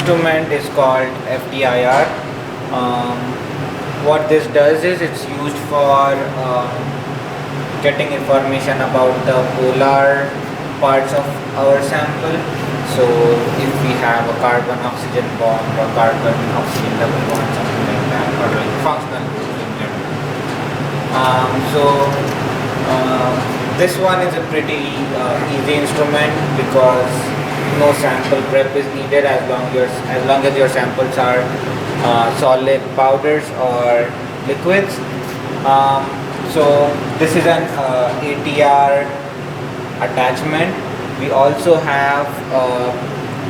instrument is called FTIR. Um, what this does is it's used for getting information about the polar parts of our sample. So if we have a carbon oxygen bond or carbon oxygen double bond, something like that, or like functional groups in general. This one is a pretty easy instrument because no sample prep is needed as long as your samples are solid powders or liquids. So this is an ATR attachment. We also have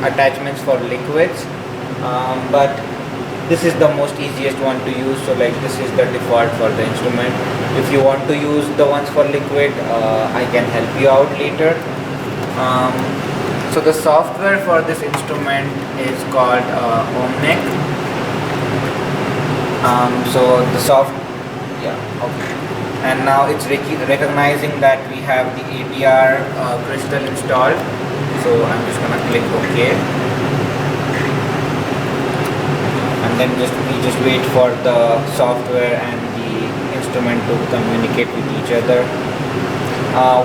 attachments for liquids, but this is the most easiest one to use. So like this is the default for the instrument. If you want to use the ones for liquid, I can help you out later. So the software for this instrument is called Omnic. And now it's recognizing that we have the ATR crystal installed. So I'm just gonna click OK, and then we just wait for the software and the instrument to communicate with each other.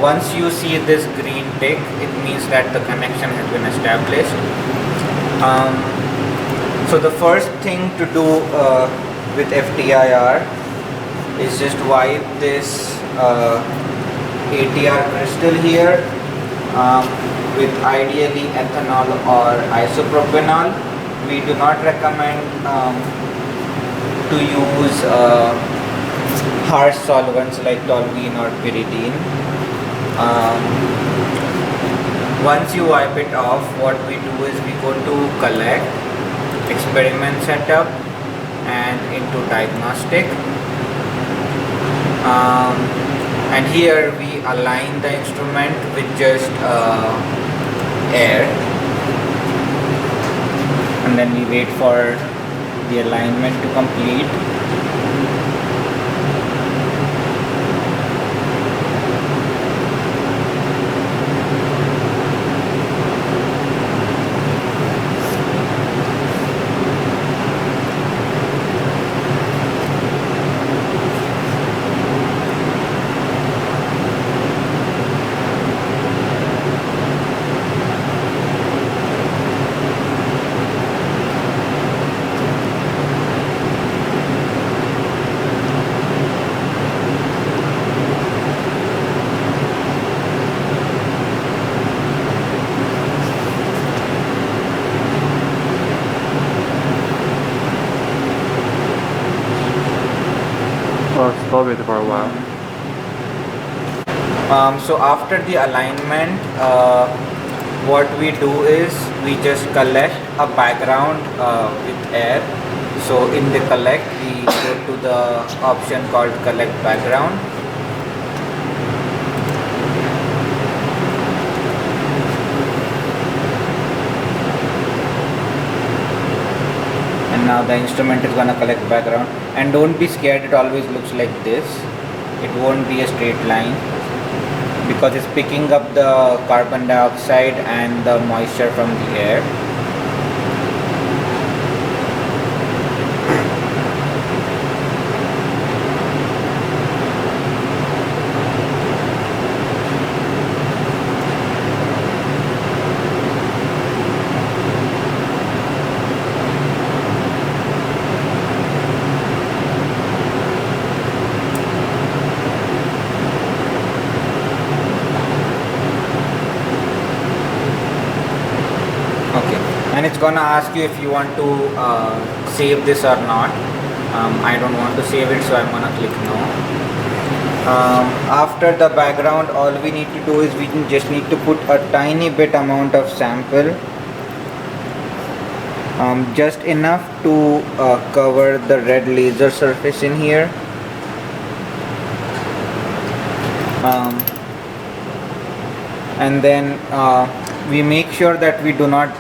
Once you see this green tick, it means that the connection has been established. So the first thing to do with FTIR is just wipe this ATR crystal here with ideally ethanol or isopropanol. We do not recommend to use harsh solvents like toluene or pyridine. Once you wipe it off, what we do is we go to collect, experiment setup, and into diagnostic. And here we align the instrument with just air, and then we wait for the alignment to complete. Stop it for a while. So after the alignment, what we do is we just collect a background with air. So in the collect, we go to the option called collect background. And now the instrument is gonna collect background. And don't be scared, it always looks like this. It won't be a straight line because it's picking up the carbon dioxide and the moisture from the air. And it's gonna ask you if you want to save this or not. I don't want to save it, so I'm gonna click no. After the background, all we need to do is we just need to put a tiny bit amount of sample, just enough to cover the red laser surface in here. And then we make sure that we do not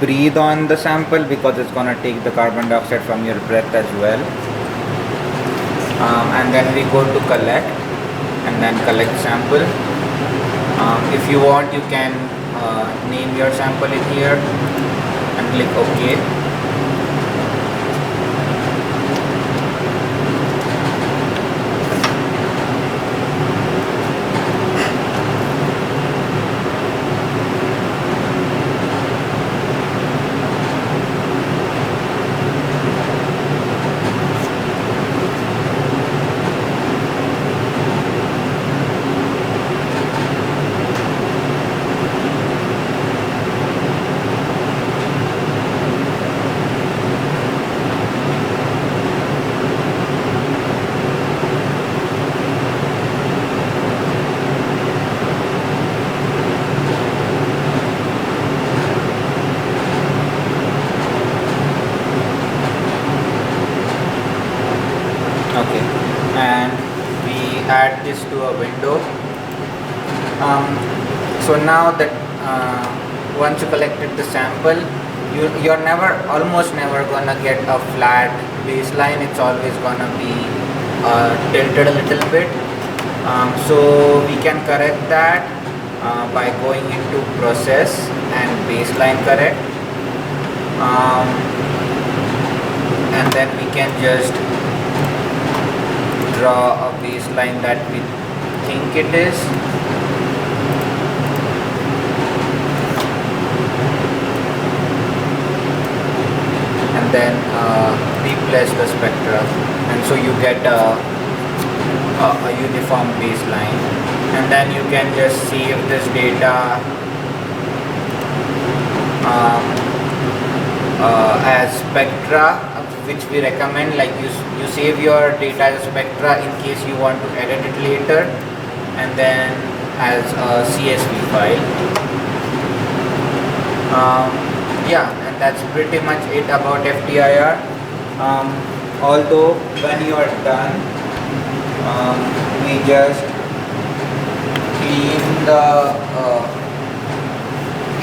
breathe on the sample because it's gonna take the carbon dioxide from your breath as well. And then we go to collect and then collect sample. If you want, you can name your sample in here, and click OK. Okay, and we add this to a window. So now that once you collected the sample, you're almost never gonna get a flat baseline. It's always gonna be tilted a little bit. So we can correct that by going into process and baseline correct, and then we can just draw a baseline that we think it is. And then replace the spectra, and so you get a uniform baseline. And then you can just save this data as spectra, which we recommend. Like you save your data as spectra in case you want to edit it later, and then as a CSV file. Yeah, and that's pretty much it about FTIR. Although when you are done, we just clean the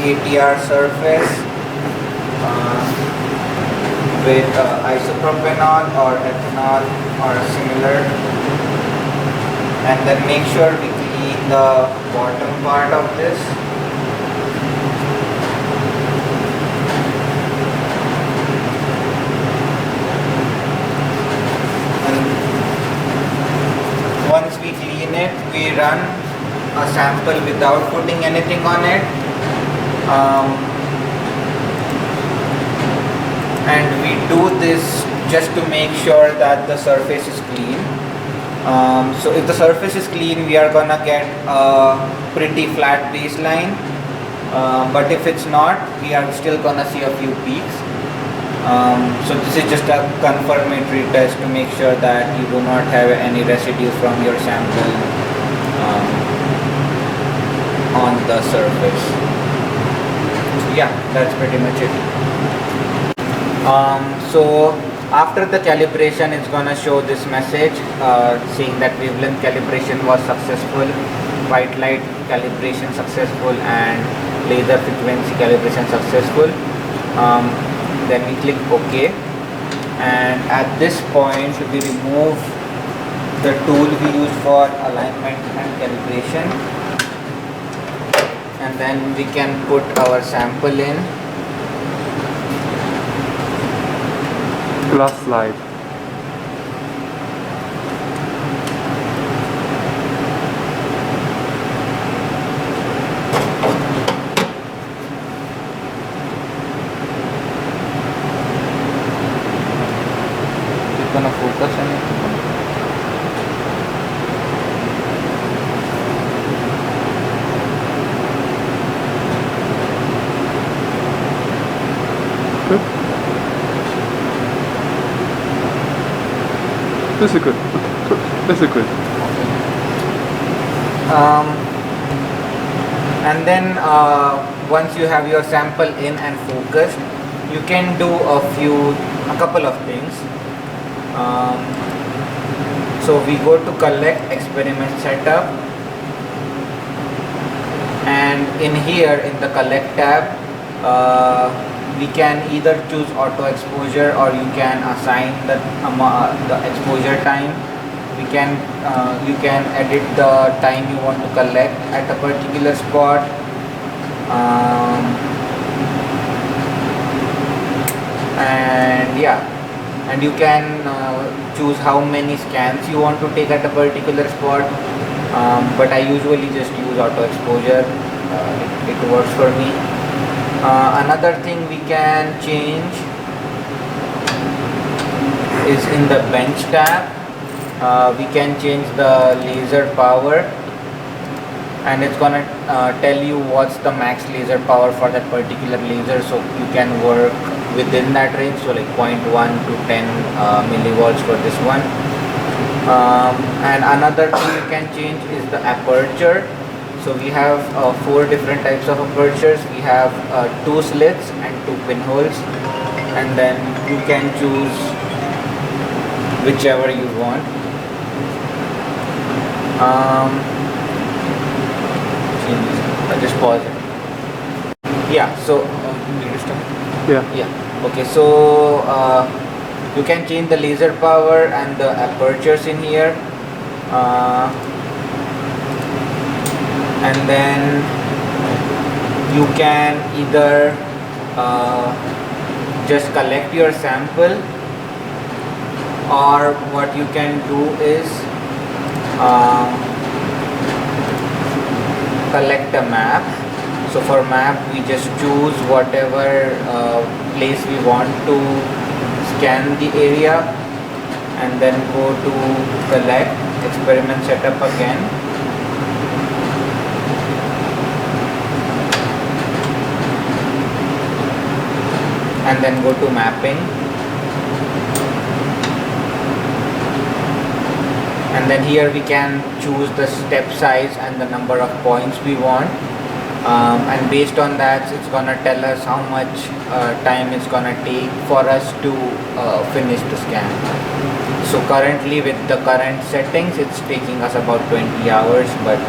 ATR surface with isopropanol or ethanol or similar, and then make sure we clean the bottom part of this. And once we clean it, we run a sample without putting anything on it. And we do this just to make sure that the surface is clean. So if the surface is clean, we are gonna get a pretty flat baseline, but if it's not, we are still gonna see a few peaks. So this is just a confirmatory test to make sure that you do not have any residue from your sample on the surface. So yeah, that's pretty much it. So after the calibration, it's gonna show this message saying that wavelength calibration was successful, white light calibration successful, and laser frequency calibration successful. Then we click OK, and at this point we remove the tool we use for alignment and calibration, and then we can put our sample in. Glass slide. You're gonna focus on it. This is good. This is good. And then once you have your sample in and focused, you can do a couple of things. So we go to collect experiment setup, and in here in the collect tab, we can either choose auto exposure, or you can assign the exposure time. You can edit the time you want to collect at a particular spot. And yeah, and you can choose how many scans you want to take at a particular spot. But I usually just use auto exposure. It works for me. Another thing we can change is in the bench tab. We can change the laser power, and it's gonna tell you what's the max laser power for that particular laser, so you can work within that range, so like 0.1 to 10 millivolts for this one. And another thing you can change is the aperture. So we have 4 different types of apertures. We have 2 slits and 2 pinholes, and then you can choose whichever you want. I'll just pause it. Yeah, so did you start? Yeah. Okay, so you can change the laser power and the apertures in here. And then you can either just collect your sample, or what you can do is collect a map. So for map, we just choose whatever place we want to scan the area, and then go to collect, experiment setup again. And then go to mapping, and then here we can choose the step size and the number of points we want, and based on that it's gonna tell us how much time it's gonna take for us to finish the scan. So currently, with the current settings, it's taking us about 20 hours, but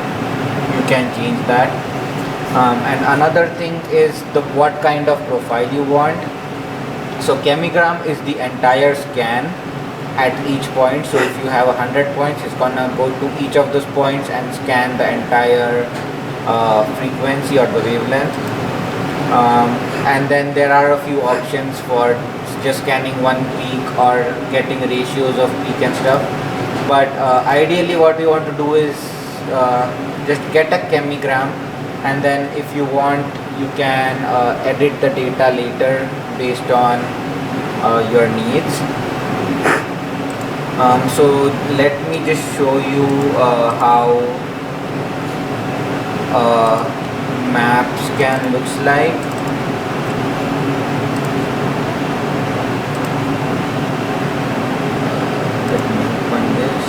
you can change that. And another thing is what kind of profile you want. So chemigram is the entire scan at each point. So if you have 100 points, it's gonna go to each of those points and scan the entire frequency or the wavelength. And then there are a few options for just scanning one peak or getting ratios of peak and stuff. But ideally what we want to do is just get a chemigram, and then if you want, you can edit the data later based on your needs. So let me just show you how map scan looks like. Let me open this.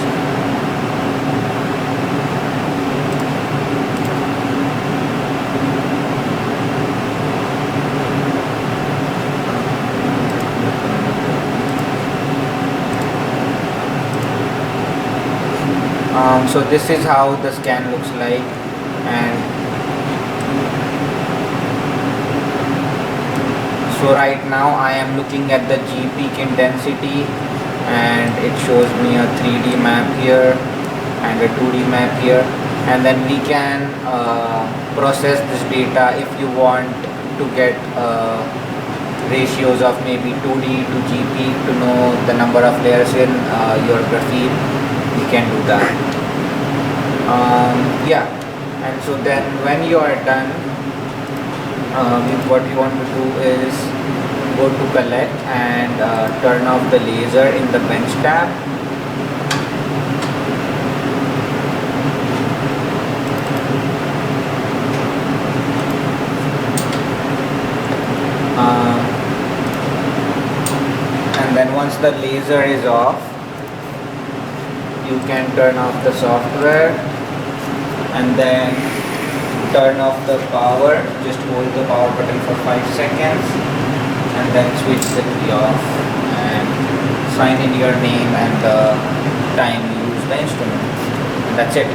So this is how the scan looks like, and so right now I am looking at the G peak intensity, and it shows me a 3D map here and a 2D map here, and then we can process this data if you want to get ratios of maybe 2D to G peak to know the number of layers in your graphene. We can do that. Yeah, and so then when you are done, what you want to do is go to collect and turn off the laser in the bench tab. And then once the laser is off, you can turn off the software and then turn off the power. Just hold the power button for 5 seconds and then switch the key off and sign in your name and the time you use the instrument. And that's it.